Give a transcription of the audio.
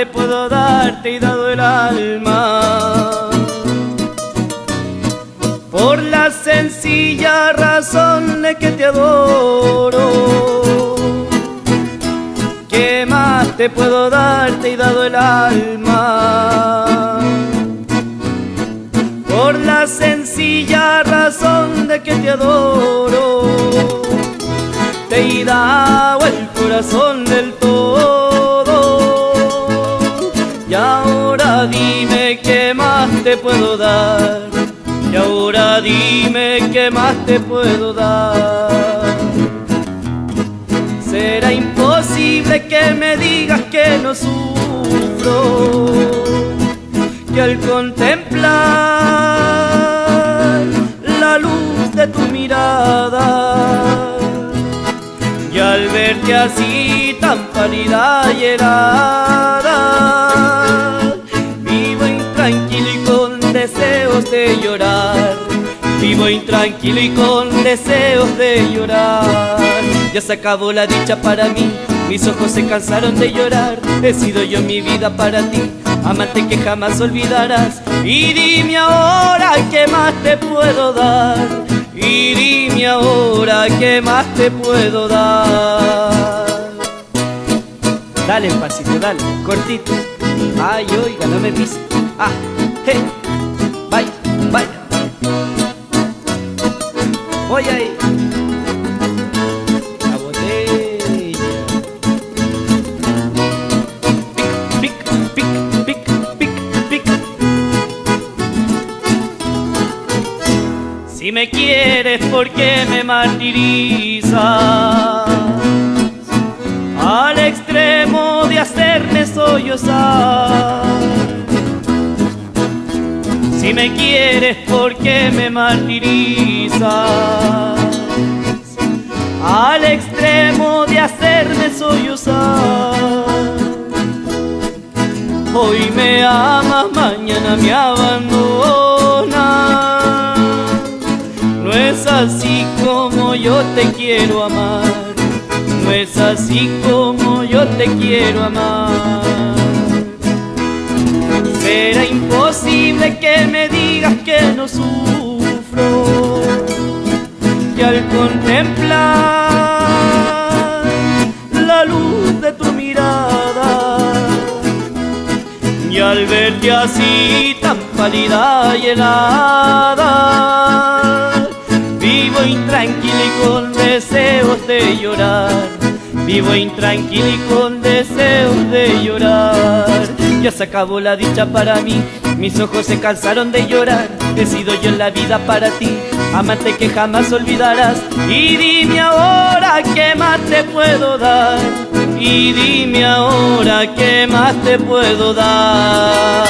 te puedo dar? Te he dado el alma por la sencilla razón de que te adoro. ¿Qué más te puedo dar? Te he dado el alma por la sencilla razón de que te adoro. Te he dado el corazón del todo, y ahora dime qué más te puedo dar. Y ahora dime qué más te puedo dar. Será imposible que me digas que no sufro, que al contemplar la luz de tu mirada y al verte así tan pálida y helada, vivo intranquilo y con deseos de llorar. Vivo intranquilo y con deseos de llorar. Ya se acabó la dicha para mí, mis ojos se cansaron de llorar. He sido yo mi vida para ti, amante que jamás olvidarás. Y dime ahora qué más te puedo dar. Y dime ahora qué más te puedo dar. Dale el pasito, dale, cortito. Ay, oiga, no me pises. Ah, hey, vaya, vaya. Voy ahí. La botella. Pic, pic, pic, pic, pic, pic. Si me quieres, ¿por qué me martirizas al extremo de hacerme sollozar? Si me quieres, ¿por qué me martirizas al extremo de hacerme sollozar? Hoy me amas, mañana me abandonas. No es así como yo te quiero amar. No es así como yo te quiero amar. Será imposible que me digas que no sufro, que al contemplar la luz de tu mirada y al verte así tan pálida y helada, vivo intranquilo y con deseos de llorar. Vivo intranquilo y con deseos de llorar. Ya se acabó la dicha para mí, mis ojos se cansaron de llorar. He sido yo en la vida para ti, amante que jamás olvidarás. Y dime ahora qué más te puedo dar. Y dime ahora qué más te puedo dar.